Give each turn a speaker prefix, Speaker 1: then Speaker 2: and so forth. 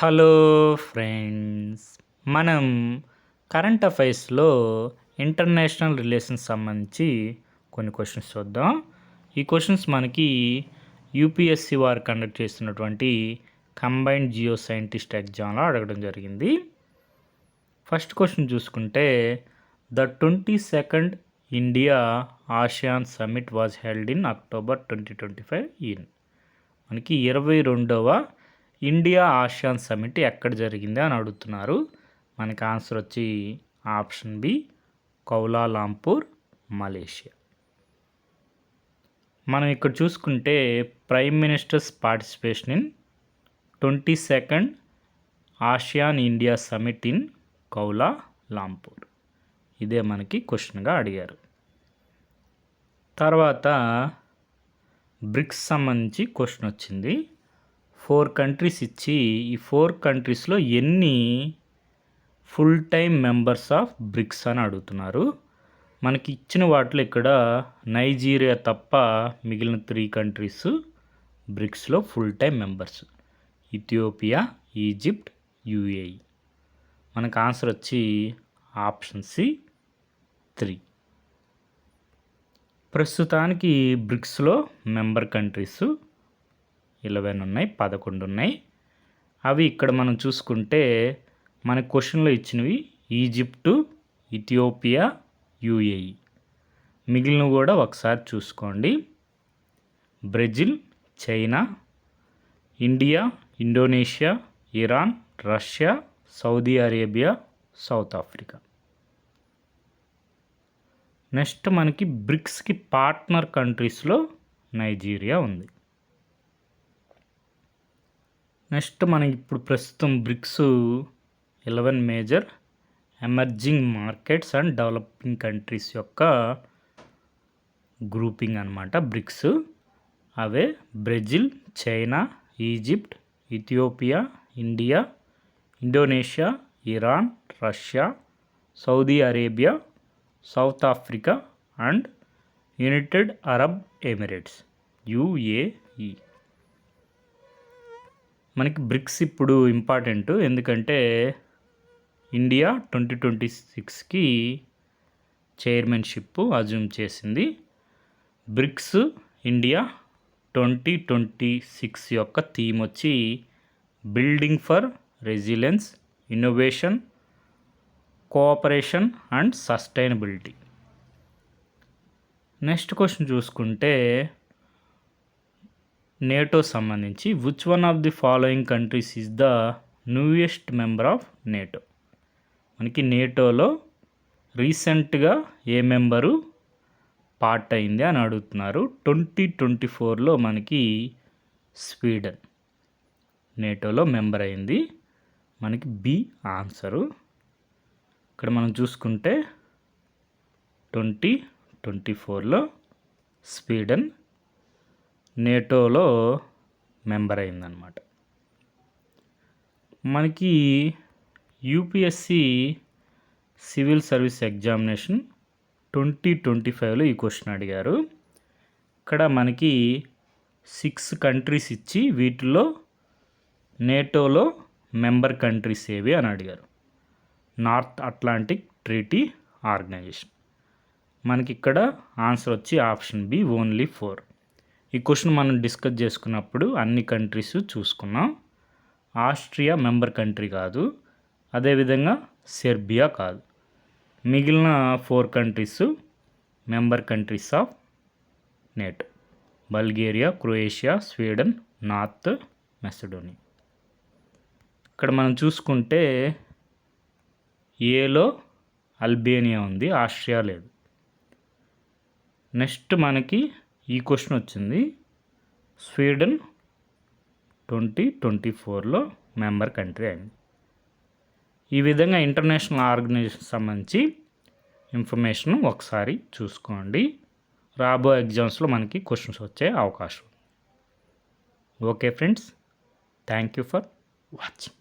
Speaker 1: Hello friends, మనం current అఫైర్స్లో international relations సంబంధించి కొన్ని క్వశ్చన్స్ చూద్దాం. ఈ క్వశ్చన్స్ మనకి యూపీఎస్సి వారు కండక్ట్ చేస్తున్నటువంటి కంబైన్డ్ జియో సైంటిస్ట్ ఎగ్జామ్లో అడగడం జరిగింది. ఫస్ట్ క్వశ్చన్ చూసుకుంటే, the 22nd India ASEAN summit was held in October 2025 in. మనకి 22వ ఇండియా ఆసియాన్ సమ్మిట్ ఎక్కడ జరిగింది అని అడుగుతున్నారు. మనకి ఆన్సర్ వచ్చి ఆప్షన్ బి, కౌలాలంపూర్, మలేషియా. మనం ఇక్కడ చూసుకుంటే prime ministers participation in 22nd ASEAN India summit in Kuala Lumpur. ఇదే మనకి క్వశ్చన్గా అడిగారు. తర్వాత బ్రిక్స్ సంబంధించి క్వశ్చన్ వచ్చింది. 4 కంట్రీస్ ఇచ్చి ఈ 4 కంట్రీస్లో ఎన్ని full time members of BRICS అని అడుగుతున్నారు. మనకి ఇచ్చిన వాటిలో ఇక్కడ నైజీరియా తప్ప మిగిలిన 3 కంట్రీస్ బ్రిక్స్లో full time members: Ethiopia, Egypt, UAE. మనకు ఆన్సర్ వచ్చి ఆప్షన్ సి 3. ప్రస్తుతానికి బ్రిక్స్లో మెంబర్ కంట్రీస్ 11 ఉన్నాయి, 11 ఉన్నాయి. అవి ఇక్కడ మనం చూసుకుంటే మన క్వశ్చన్లో ఇచ్చినవి ఈజిప్టు, ఇథియోపియా, యుఏఈ. మిగిలినవి కూడా ఒకసారి చూసుకోండి. Brazil, China, India, Indonesia, Iran, Russia, Saudi Arabia, South Africa. Next మనకి బ్రిక్స్కి పార్ట్నర్ కంట్రీస్లో నైజీరియా ఉంది. నెక్స్ట్ మనం ఇప్పుడు ప్రస్తుతం BRICS 11 major emerging markets and developing countries యొక్క గ్రూపింగ్ అన్నమాట బ్రిక్స్. అవే Brazil, China, Egypt, Ethiopia, India, Indonesia, Iran, Russia, Saudi Arabia, South Africa and United Arab Emirates, UAE. మనకి బ్రిక్స్ ఇప్పుడు ఇంపార్టెంట్, ఎందుకంటే ఇండియా 2026కి చైర్మన్షిప్ అజ్యూమ్ చేసింది. BRICS India 2026 యొక్క theme వచ్చి building for resilience, innovation, cooperation and sustainability. Next question చూసుకుంటే NATO సంబంధించి which one of the following countries is the newest member of NATO. మనకి నేటోలో రీసెంట్గా ఏ మెంబరు పార్ట్ అయింది అని అడుగుతున్నారు. 2024లో మనకి స్వీడన్ నేటోలో మెంబర్ అయింది. మనకి బి ఆన్సరు. ఇక్కడ మనం చూసుకుంటే 2024లో స్వీడన్ నేటోలో మెంబర్ అయిందనమాట. మనకి యూపీఎస్సి సివిల్ సర్వీస్ ఎగ్జామినేషన్ 2025లో ఈ క్వశ్చన్ అడిగారు. ఇక్కడ మనకి 6 కంట్రీస్ ఇచ్చి వీటిల్లో నేటోలో మెంబర్ కంట్రీస్ ఏవి అని అడిగారు. North Atlantic Treaty Organization. మనకి ఇక్కడ ఆన్సర్ వచ్చి ఆప్షన్ బి, ఓన్లీ 4. ఈ క్వశ్చన్ మనం డిస్కస్ చేసుకున్నప్పుడు అన్ని కంట్రీస్ చూసుకున్నాం. ఆస్ట్రియా మెంబర్ కంట్రీ కాదు, అదేవిధంగా సెర్బియా కాదు. మిగిలిన 4 countries member countries of NATO: Bulgaria, Croatia, Sweden, north Macedonia. ఇక్కడ మనం చూసుకుంటే ఏలో అల్బేనియా ఉంది, ఆస్ట్రియా లేదు. నెక్స్ట్ మనకి ఈ క్వశ్చన్ వచ్చింది. స్వీడన్ 2024లో మెంబర్ కంట్రీ అయింది. ఈ విధంగా ఇంటర్నేషనల్ ఆర్గనైజేషన్ సంబంధించి ఇన్ఫర్మేషన్ ఒకసారి చూసుకోండి. రాబోయే ఎగ్జామ్స్లో మనకి క్వశ్చన్స్ వచ్చే అవకాశం ఉంది. Okay friends, thank you for watching.